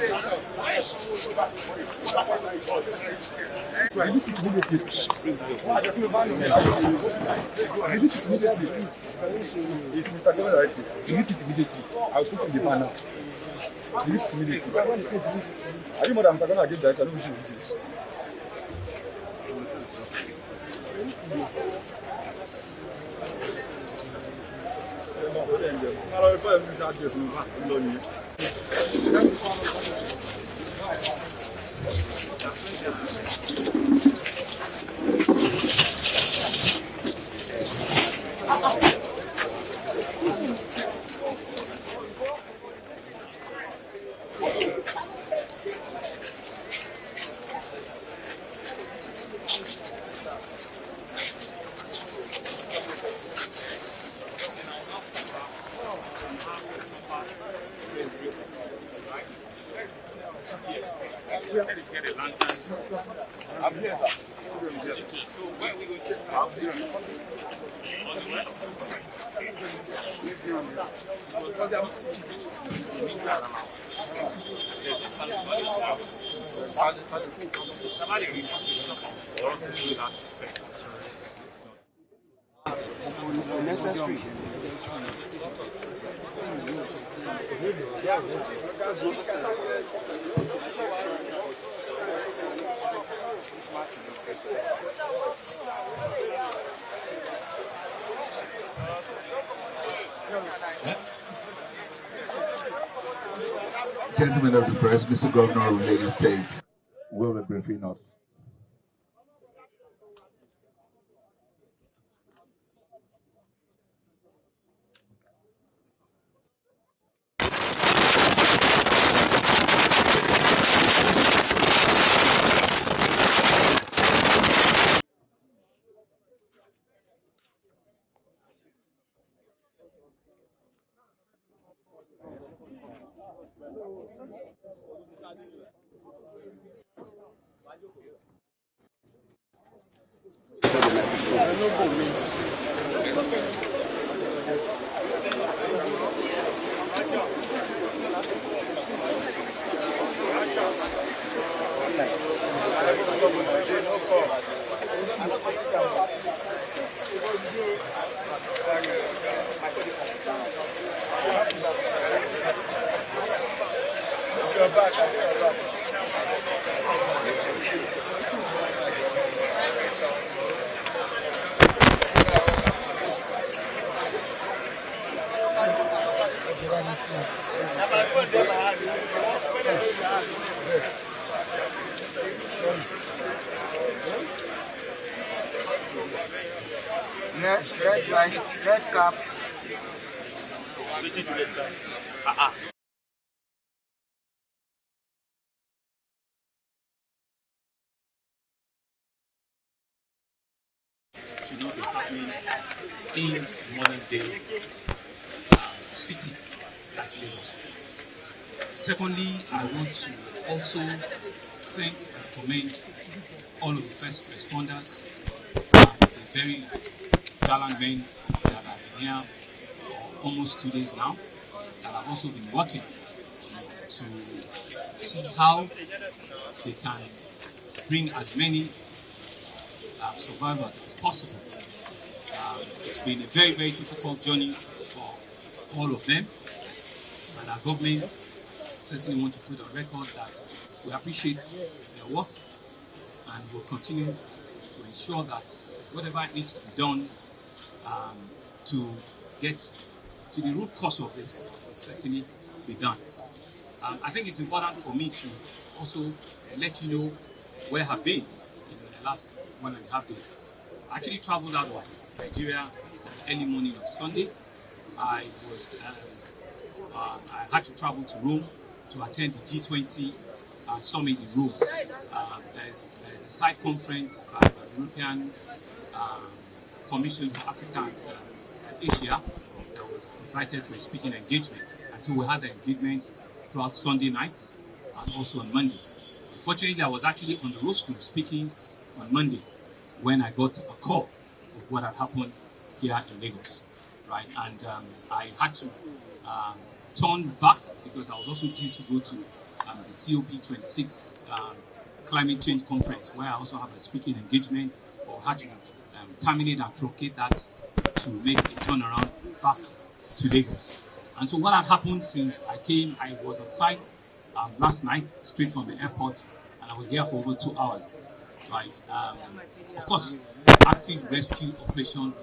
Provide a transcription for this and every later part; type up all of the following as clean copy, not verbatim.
I'll put in the banner. Are you Madam Tagana again? I don't wish you. I'm here, sir. So where are we going to take out here? Because they are necessary. Gentlemen of the press, Mr. Governor of Lagos State will be briefing us. Red light, red cap. Should not be happening in modern day city like Lagos. Secondly, I want to also thank and commend all of the first responders, the very gallant men that have been here for almost 2 days now, that have also been working to see how they can bring as many survivors as possible. It's been a very, very difficult journey for all of them, and our government certainly want to put on record that we appreciate their work and will continue to ensure that whatever needs to be done to get to the root cause of this will certainly be done. I think it's important for me to also let you know where I've been in the last 1.5 days. I actually traveled out of Nigeria early morning of Sunday. I had to travel to Rome to attend the G20 summit in Rome. There's a side conference by the European Commission for Africa and Asia that was invited to a speaking engagement. And so we had the engagement throughout Sunday night and also on Monday. Unfortunately, I was actually on the rostrum speaking on Monday when I got a call of what had happened here in Lagos, right? And I had to turn back because I was also due to go to the COP26 climate change conference, where I also have a speaking engagement, or had to terminate and truncate that to make a turnaround back to Lagos. And so what had happened since I came, I was on site last night, straight from the airport, and I was here for over 2 hours. Right. Of course, active rescue operations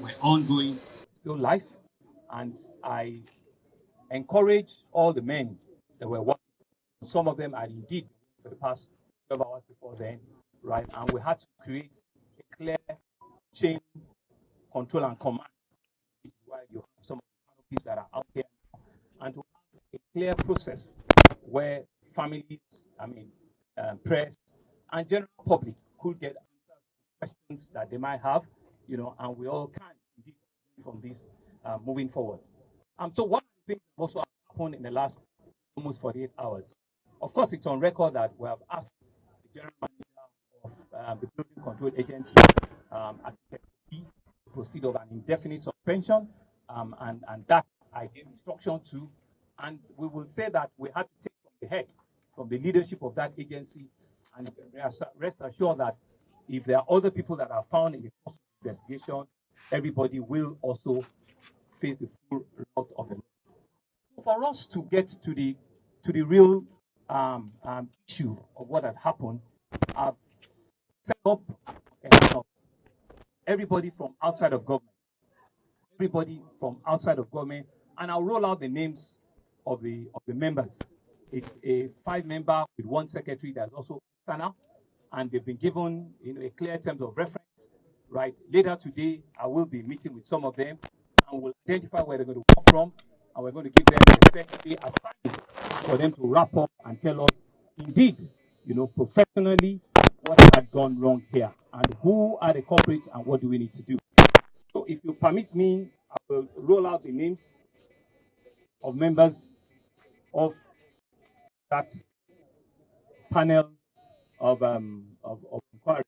were ongoing, still live, and I encourage all the men that were working. Some of them are indeed for the past 12 hours before then, right? And we had to create a clear chain control and command, which is why you have some of the canopies that are out there, and to have a clear process where families, press, and general public could get answers to questions that they might have, and we all can indeed from this moving forward. So one of the things that also happened in the last almost 48 hours, of course, it's on record that we have asked the general manager of the Building Control Agency, Architect to proceed of an indefinite suspension, and that I gave instruction to, and we will say that we had to take from the head, from the leadership of that agency, and rest assured that if there are other people that are found in the course of investigation, everybody will also face the full wrath of the law. For us to get to the real issue of what had happened, I've set up everybody from outside of government, and I'll roll out the names of the members. It's a 5-member with 1 secretary that's also external, and they've been given a clear terms of reference. Right. Later today, I will be meeting with some of them, and we'll identify where they're going to work from, and we're going to give them a 30-day assignment for them to wrap up and tell us, indeed, professionally, what had gone wrong here, and who are the culprits, and what do we need to do. So if you permit me, I will roll out the names of members of that panel of inquiry.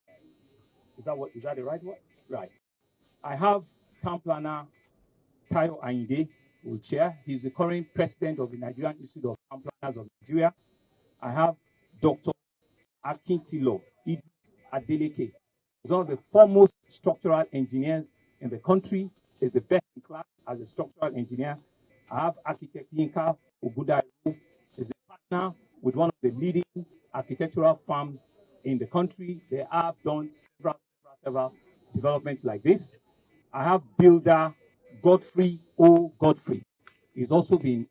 Is that the right one? Right. I have Town Planner Tayo Ayinde will chair. He's the current president of the Nigerian Institute of Town Planners of Nigeria. I have Dr. Akintilo Idris Adeleke. He's one of the foremost structural engineers in the country. He's the best in class as a structural engineer. I have architect Yinka Ogudairu. He's a partner with one of the leading architectural firms in the country. They have done several developments like this. I have builder Godfrey O. Godfrey. He's also been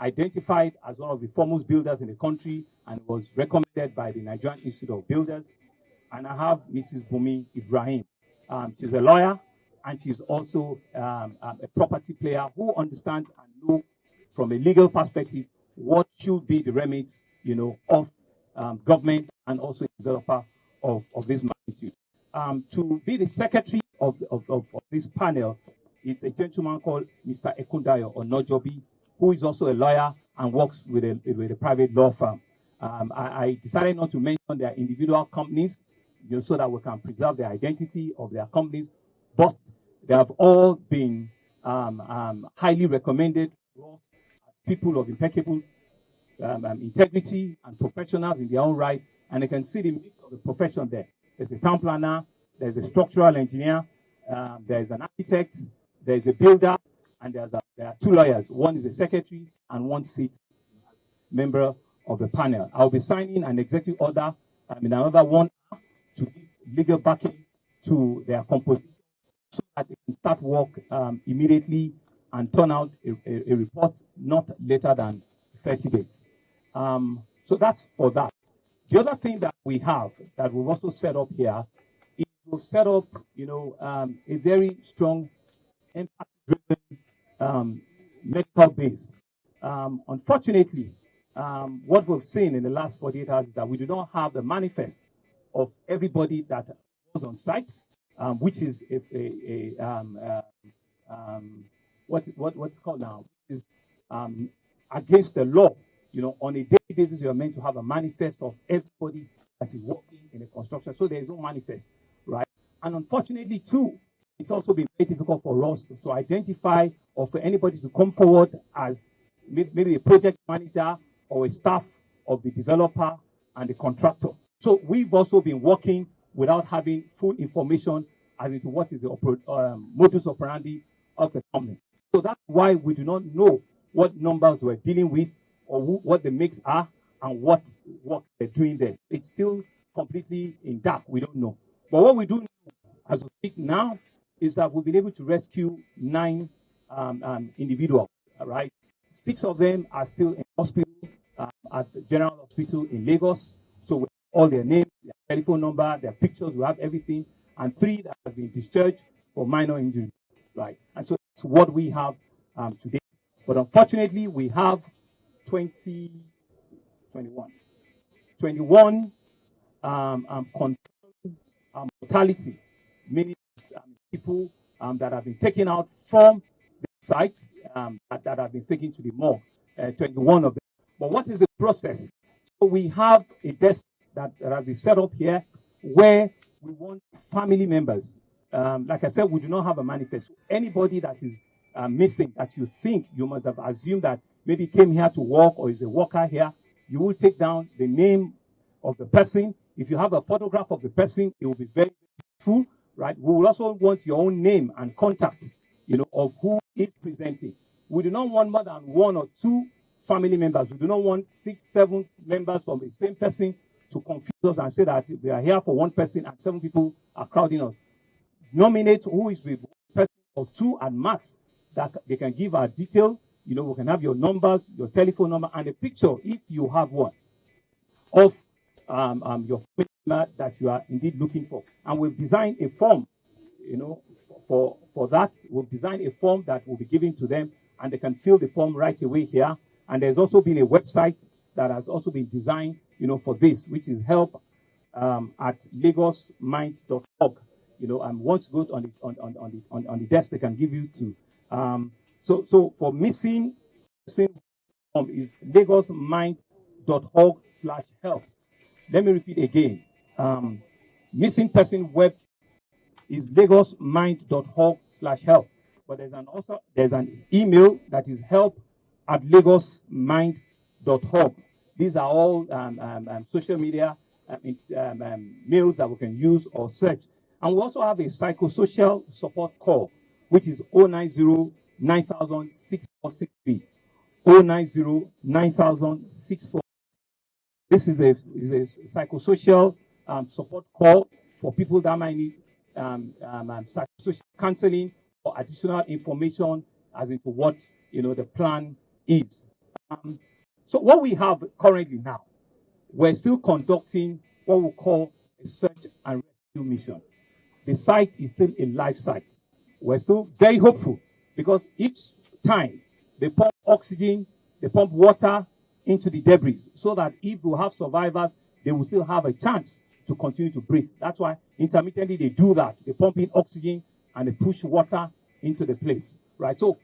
identified as one of the foremost builders in the country and was recommended by the Nigerian Institute of Builders. And I have Mrs. Bumi Ibrahim. She's a lawyer, and she's also a property player who understands and knows from a legal perspective what should be the remits, of government and also a developer of this magnitude. To be the secretary of this panel, it's a gentleman called Mr. Ekundayo Onojobi, who is also a lawyer and works with a private law firm. I decided not to mention their individual companies, so that we can preserve the identity of their companies, but they have all been highly recommended as people of impeccable integrity and professionals in their own right, and you can see the mix of the profession there. There's a town planner, there's a structural engineer, there's an architect, there's a builder, and there are 2 lawyers. One is a secretary, and one sits as member of the panel. I'll be signing an executive order in another 1 hour to give legal backing to their composition so that they can start work immediately and turn out a report not later than 30 days. So that's for that. The other thing that we have that we've also set up here is we've set up, a very strong impact-driven medical base. Unfortunately, what we've seen in the last 48 hours is that we do not have the manifest of everybody that was on site, which is what's called now, which is against the law. On a daily basis, you're meant to have a manifest of everybody that is working in the construction. So there is no manifest, right? And unfortunately, too, it's also been very difficult for us to identify or for anybody to come forward as maybe a project manager or a staff of the developer and the contractor. So we've also been working without having full information as into what is the modus operandi of the company. So that's why we do not know what numbers we're dealing with or what the makes are and what they're doing there. It's still completely in dark. We don't know. But what we do know as we speak now is that we've been able to rescue 9 individuals, right? 6 of them are still in hospital at the General Hospital in Lagos. So we have all their names, their telephone number, their pictures, we have everything. And 3 that have been discharged for minor injuries, right? And so that's what we have today. But unfortunately, we have 21 confirmed mortality, meaning people that have been taken out from the site that have been taken to the morgue, 21 of them. But what is the process? So we have a desk that has been set up here where we want family members. Like I said, we do not have a manifest. Anybody that is missing, that you think you must have assumed that maybe came here to work or is a worker here, you will take down the name of the person. If you have a photograph of the person, it will be very useful, right? We will also want your own name and contact, of who is presenting. We do not want more than 1 or 2 family members. We do not want 6, 7 members from the same person to confuse us and say that we are here for 1 person and 7 people are crowding us. Nominate who is with 1 person or 2 at max that they can give our detail. We can have your numbers, your telephone number, and a picture, if you have one, of your family member that you are indeed looking for. And we've designed a form, for that. We've designed a form that will be given to them, and they can fill the form right away here. And there's also been a website that has also been designed, for this, which is help at lagosmind.org. And once you go on the desk, they can give you to. So for missing form is lagosmind.org/help. Let me repeat again. Missing person web is lagosmind.org/help. But there's an email that is help@lagosmind.org. These are all social media mails that we can use or search. And we also have a psychosocial support call, which is 090-9000-6463. 090-9000-6463. This is a psychosocial support call for people that might need psychosocial counseling or additional information as into what the plan is. So what we have currently now, we're still conducting what we call a search and rescue mission. The site is still a live site. We're still very hopeful because each time they pump oxygen, they pump water into the debris so that if we have survivors, they will still have a chance to continue to breathe. That's why intermittently they do that. They pump in oxygen and they push water into the place, right? So,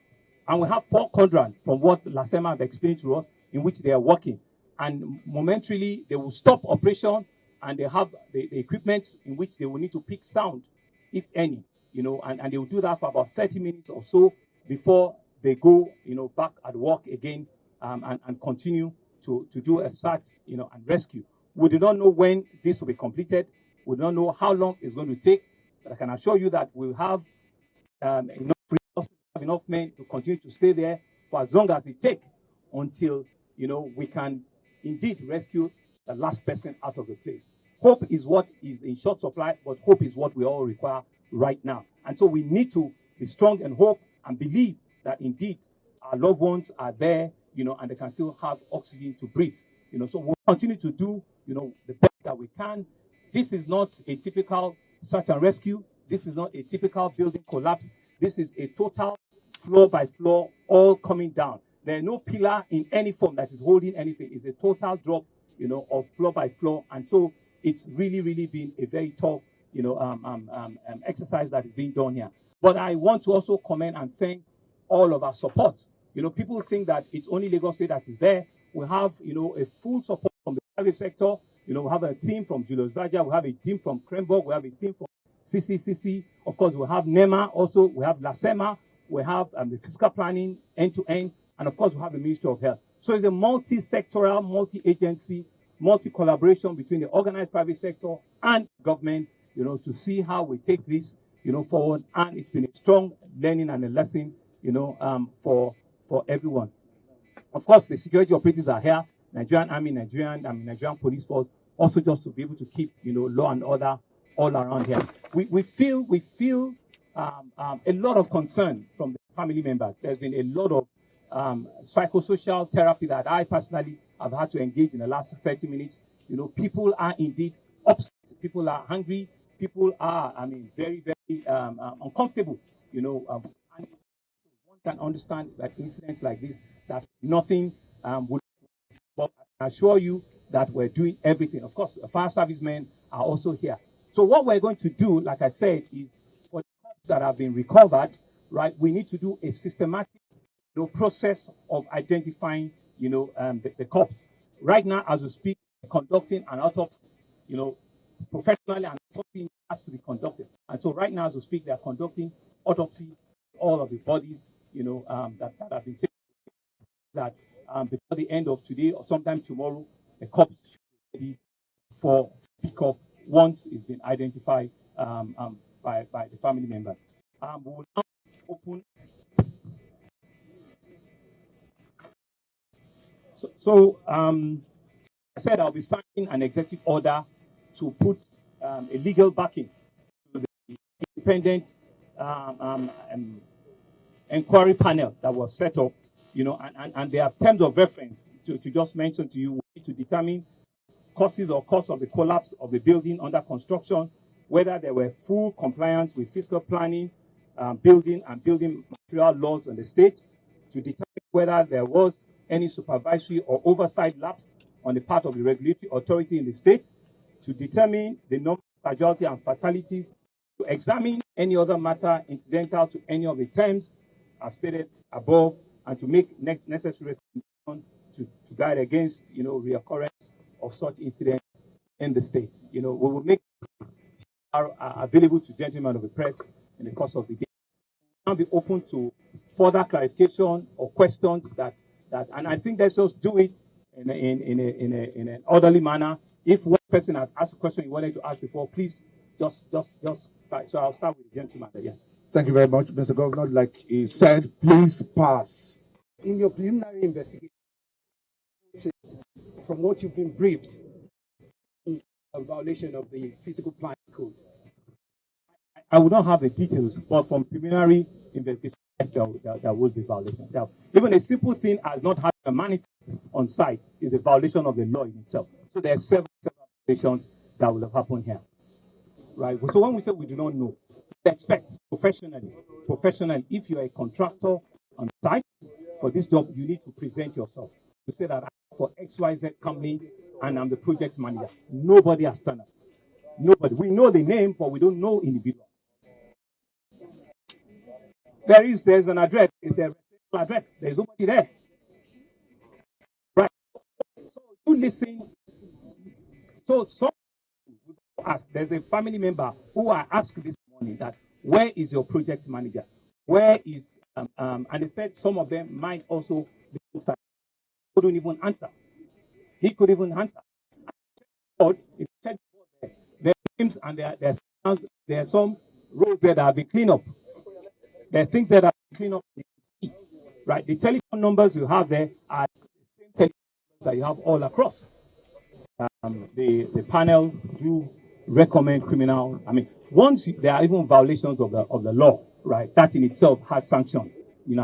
and we have 4 quadrants from what Lasema have explained to us in which they are working. And momentarily they will stop operation and they have the equipment in which they will need to pick sound, if any, and they will do that for about 30 minutes or so before they go, back at work again and continue to do a search, and rescue. We do not know when this will be completed. We do not know how long it's going to take, but I can assure you that we'll have enough resources, enough men to continue to stay there for as long as it takes until, we can indeed rescue the last person out of the place. Hope is what is in short supply, but hope is what we all require right now. And so we need to be strong in hope and believe that indeed our loved ones are there, and they can still have oxygen to breathe. So we'll continue to do, the best that we can. This is not a typical search and rescue. This is not a typical building collapse. This is a total floor by floor, all coming down. There are no pillar in any form that is holding anything. It's a total drop, of floor by floor. And so it's really, really been a very tough, exercise that is being done here. But I want to also comment and thank all of our support. People think that it's only Lagos State that is there. We have, a full support from the private sector. We have a team from Julius Baja. We have a team from Kremborg. We have a team from CCCC. Of course, we have NEMA also. We have LASEMA. We have the fiscal planning end-to-end. and of course we have the Ministry of Health. So it's a multi-sectoral, multi-agency, multi-collaboration between the organized private sector and government, to see how we take this, forward. And it's been a strong learning and a lesson, for everyone. Of course, the security operatives are here, Nigerian Army, Nigerian Police Force, also just to be able to keep, law and order all around here. We feel a lot of concern from the family members. There's been a lot of psychosocial therapy that I personally have had to engage in the last 30 minutes. People are indeed upset. People are hungry. People are, very, very uncomfortable. And one can understand that incidents like this, that nothing would. But I assure you that we're doing everything. Of course, the fire servicemen are also here. So what we're going to do, like I said, is for the corpses that have been recovered, right, we need to do a systematic process of identifying, the corpse. Right now, as we speak, conducting an autopsy, professionally, and autopsy has to be conducted. And so right now, as we speak, they are conducting autopsy all of the bodies, that have been taken. That before the end of today or sometime tomorrow, the corpse should be ready for pickup once it's been identified by the family members. We will now open. So I said I'll be signing an executive order to put a legal backing to the independent inquiry panel that was set up, and there are terms of reference to just mention to you. We need to determine causes or cause of the collapse of the building under construction, whether there were full compliance with fiscal planning, building and building material laws in the state, to determine whether there was any supervisory or oversight lapse on the part of the regulatory authority in the state, to determine the number of casualty and fatalities, to examine any other matter incidental to any of the terms I've stated above, and to make necessary recommendations to guide against, reoccurrence of such incidents in the state. We will make available to gentlemen of the press in the course of the day. Now be open to further clarification or questions that, and I think let's just do it in an orderly manner. If one person has asked a question you wanted to ask before, please just. So I'll start with the gentleman. Yes. Thank you very much, Mr. Governor. Like he said, please pass. In your preliminary investigation, from what you've been briefed, a violation of the physical planning code. I would not have the details, but from preliminary investigation, yes, there will be violation. Even a simple thing as not having a manifest on site is a violation of the law in itself. So there are several violations that will have happened here. Right. So when we say we do not know, we expect professionally, if you're a contractor on site for this job, you need to present yourself. You say that I'm for XYZ company and I'm the project manager. Nobody has done it. Nobody. We know the name, but we don't know individual. There's an address. It's a address. There's nobody there. Right. So you listen. So there's a family member who I asked this morning that where is your project manager? Where is and they said some of them might also be inside. He couldn't even answer. He could even answer. But if you check there are names and there are some roads that have been cleaned up. There are things that have been cleaned up. Right. The telephone numbers you have there are the same telephone numbers that you have all across. The panel do recommend criminal. Once there are even violations of the law, right? That in itself has sanctions,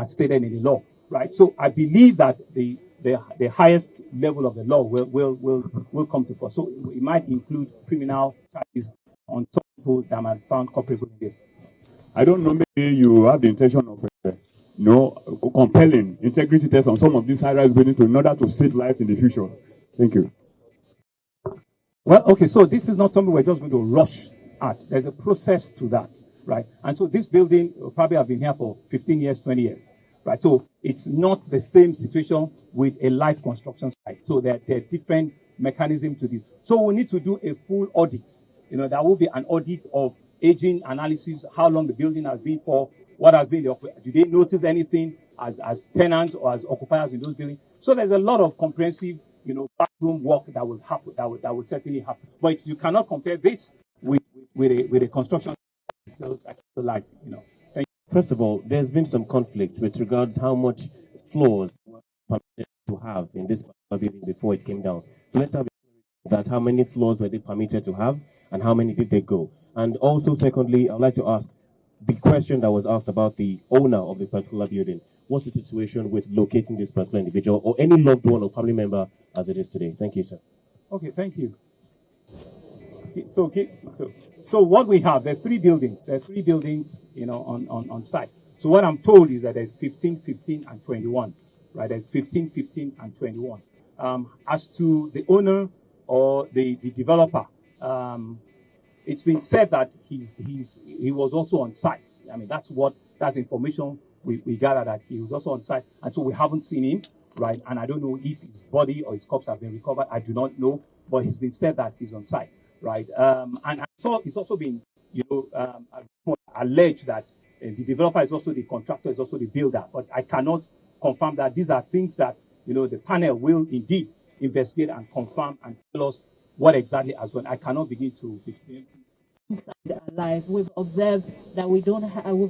stated in the law, right? So I believe that the highest level of the law will come to force. So it might include criminal charges on some people that might be found culpable in this. I don't know. Maybe you have the intention of, compelling integrity tests on some of these high-rise buildings in order to save life in the future. Thank you. Well, okay, so this is not something we're just going to rush at. There's a process to that, right? And so this building will probably have been here for 15 years, 20 years, right? So it's not the same situation with a live construction site. So there are different mechanisms to this. So we need to do a full audit. There will be an audit of aging analysis, how long the building has been for, what has been the, do they notice anything as tenants or as occupiers in those buildings. So there's a lot of comprehensive, bathroom work that will happen, that will certainly happen. But you cannot compare this with a construction still life, Thank you. First of all, there's been some conflict with regards how much floors were permitted to have in this building before it came down. So let's have that. How many floors were they permitted to have, and how many did they go? And also, secondly, I'd like to ask the question that was asked about the owner of the particular building. What's the situation with locating this particular individual or any loved one or family member as it is today? Thank you, sir. Okay, thank you. So what we have, there are three buildings. There are three buildings, on site. So what I'm told is that there's 15, 15, and 21. Right? There's 15, 15, and 21. As to the owner or the developer, it's been said that he was also on site. I mean, that's information we gathered, that he was also on site, and so we haven't seen him, right? And I don't know if his body or his corpse have been recovered. I do not know, but it's been said that he's on site, right? And so it's also been, alleged that the developer is also the contractor, is also the builder, but I cannot confirm that. These are things that the panel will indeed investigate and confirm and tell us what exactly has gone. I cannot begin to explain. Live, we've observed that we've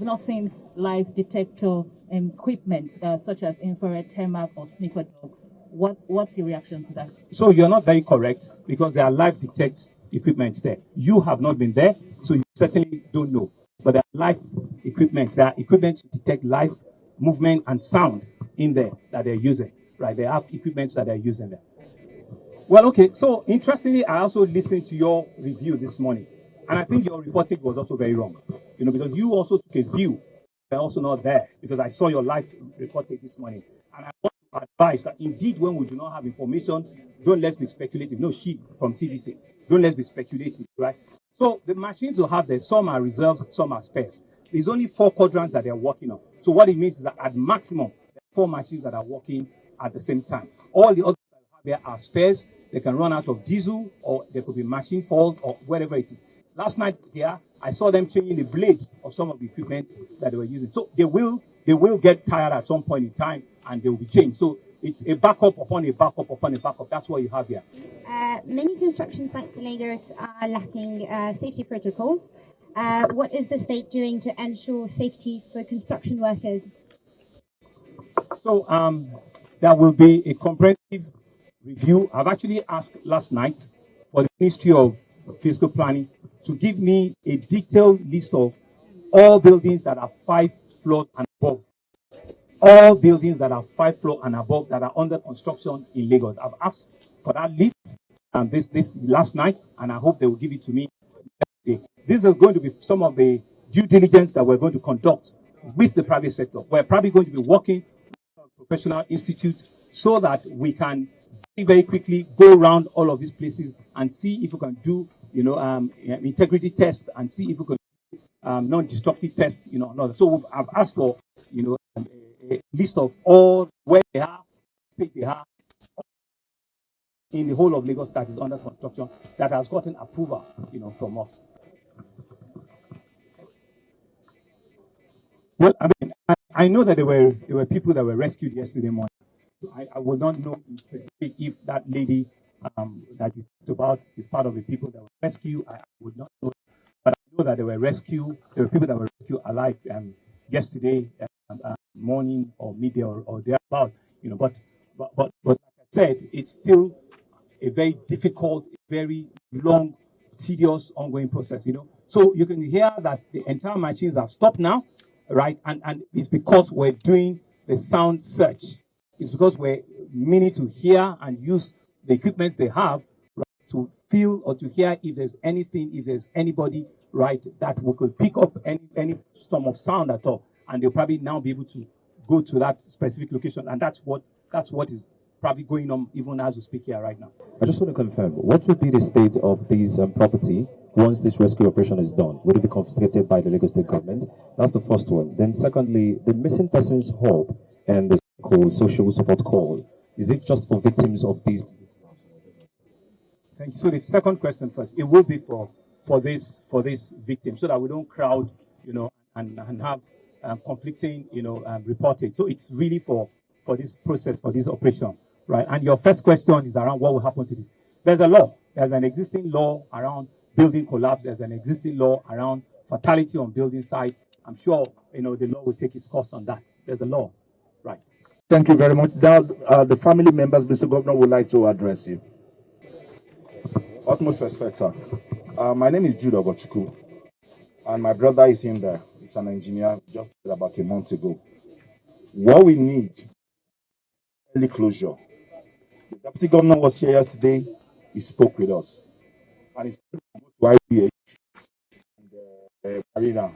not seen live detector equipment such as infrared thermal or sniffer dogs. What's your reaction to that? So you're not very correct, because there are live detect equipment there. You have not been there, so you certainly don't know. But there are live equipment. There are equipment to detect live movement and sound in there that they're using. Right? They have equipment that they're using there. Well, okay. So interestingly, I also listened to your review this morning, and I think your reporting was also very wrong. Because you also took a view. They're also not there, because I saw your live reporting this morning, and I want to advise that indeed, when we do not have information, don't let's be speculative. No, she from TVC. Don't let's be speculative, right? So the machines will have there. Some are reserves, some are spares. There's only 4 quadrants that they're working on. So what it means is that at maximum, there are 4 machines that are working at the same time. All the others that have there are spares. They can run out of diesel, or there could be machine fault, or whatever it is. Last night here, I saw them changing the blades of some of the equipment that they were using. So they will get tired at some point in time, and they will be changed. So it's a backup upon a backup upon a backup. That's what you have here. Many construction sites in Lagos are lacking safety protocols. What is the state doing to ensure safety for construction workers? So there will be a comprehensive review. I've actually asked last night for the Ministry of Physical Planning to give me a detailed list of all buildings that are 5 floors and above. All buildings that are 5 floors and above that are under construction in Lagos. I've asked for that list this last night, and I hope they will give it to me today. These are going to be some of the due diligence that we're going to conduct with the private sector. We're probably going to be working with a professional institute so that we can very quickly go around all of these places and see if we can do, integrity test, and see if we can do non-destructive tests, So I've asked for, a list of all where they are, state they are, in the whole of Lagos that is under construction, that has gotten approval, from us. Well, I know that there were people that were rescued yesterday morning. So I would not know in specific if that lady that you talked about is part of the people that were rescued. I would not know, but I know that there were people that were rescued alive yesterday morning or midday or thereabout. But like I said, it's still a very difficult, very long, tedious, ongoing process. So you can hear that the entire machines have stopped now, right? And it's because we're doing the sound search. It's because we're meaning to hear and use the equipment they have, right, to feel or to hear if there's anything, if there's anybody, right, that we could pick up any sort of sound at all, and they'll probably now be able to go to that specific location, and that's what is probably going on even as we speak here right now. I just want to confirm, what would be the state of this property once this rescue operation is done? Would it be confiscated by the Lagos State government? That's the first one. Then secondly, the missing persons hub and the social support call, is it just for victims of these? Thank you. So the second question first, it will be for this victim, so that we don't crowd, and have conflicting, reporting. So it's really for this process, for this operation, right? And your first question is around what will happen to this. There's a law. There's an existing law around building collapse. There's an existing law around fatality on building site. I'm sure, the law will take its course on that. There's a law, right? Thank you very much. Now, the family members, Mr. Governor, would like to address you. Utmost respect, sir. My name is Jude Ogochukwu, and my brother is in there. He's an engineer, just about a month ago. What we need is early closure. The deputy governor was here yesterday. He spoke with us, and he said to go to IBH and Marina.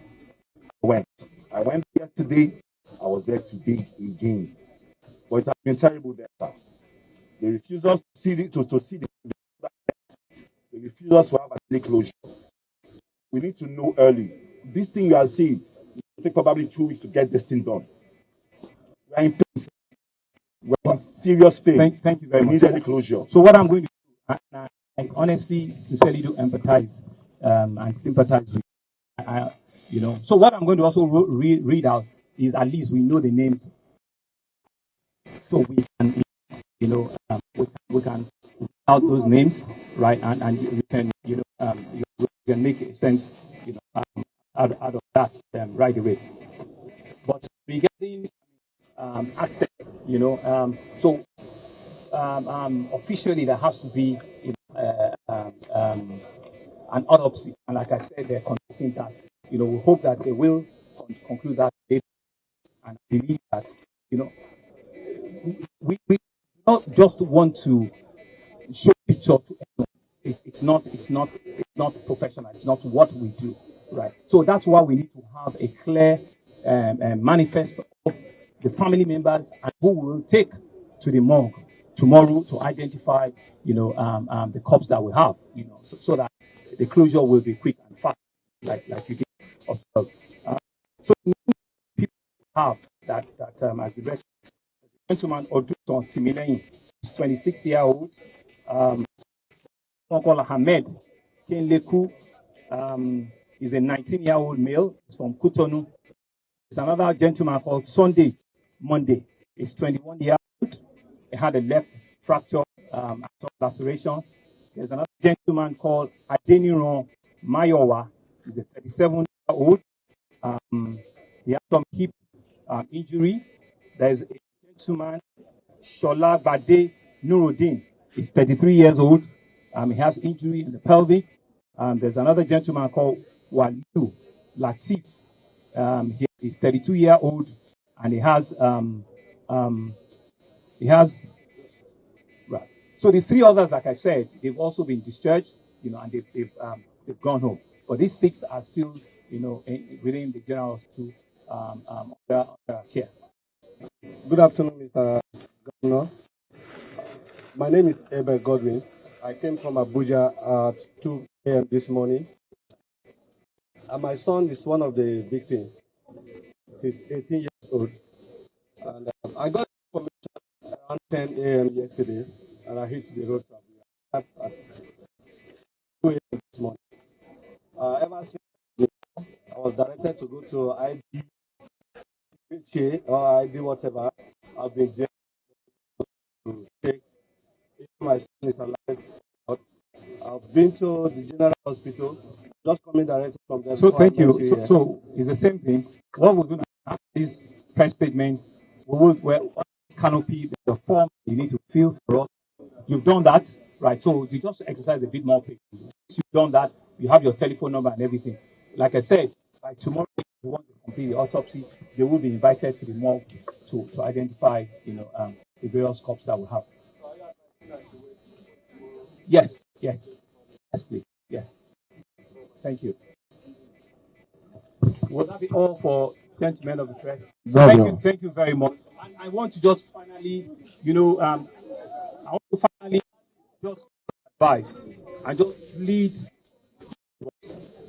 I went yesterday. I was there today again, but it has been terrible there, sir. They refuse us to see the. They refuse us to have early closure. We need to know early. This thing you are seeing, it will take probably 2 weeks to get this thing done. We are in pain. We are in serious pain. Thank you very much. We need early closure. So what I'm going to do, I honestly, sincerely do empathize and sympathize with. So what I'm going to also read out is at least we know the names, so we can, we can out those names, right? And we can, we can make sense, out of that right away. But regarding access, so officially there has to be an autopsy, and like I said, they're conducting that. We hope that they will conclude that later, and believe that we not just want to show picture to everyone. It's not professional. It's not what we do, right? So that's why we need to have a clear manifest of the family members and who will take to the morgue tomorrow to identify, the corpse that we have, so that the closure will be quick and fast, like you did observe. So people have that as the rest. Gentleman Oduton Timileyin is 26-year-old. Called Ahmed Kenleku is a 19-year-old male. He's from Cotonou. There's another gentleman called Sunday Monday. He's 21 years old. He had a left fracture, laceration. There's another gentleman called Adeniran Mayowa. He's a 37-year-old. He had some hip injury. There's a gentleman, Shola Bade Nuruddin. He's 33 years old. He has injury in the pelvic. There's another gentleman called Waliu Latif. He's 32-year-old, and he has right. So the three others, like I said, they've also been discharged, and they've gone home. But these 6 are still, within the general hospital under care. Good afternoon, Mr. Governor. My name is Eber Godwin. I came from Abuja at 2 a.m. this morning. And my son is one of the victims. He's 18 years old. And I got information around 10 a.m. yesterday, and I hit the road at 2 a.m. this morning. Ever since I was directed to go to ID or ID whatever, I've been there to check if my son is alive. I've been to the general hospital, just coming directly from there. So thank you. So it's the same thing. What we're going to have this press statement. We will wear canopy, the form you need to fill for us. You've done that, right? So you just exercise a bit more patience. Once you've done that, you have your telephone number and everything. Like I said, by tomorrow, if you want to complete the autopsy, they will be invited to the morgue to identify, the various corpses that we have. Yes, please. Yes. Thank you. Will that be all for gentlemen of the press? Thank you very much. And I want to just finally, just advise and just lead.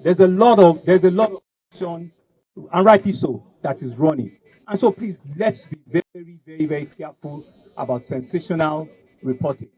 There's a lot of action, and rightly so, that is running. And so please, let's be very, very, very careful about sensational reporting.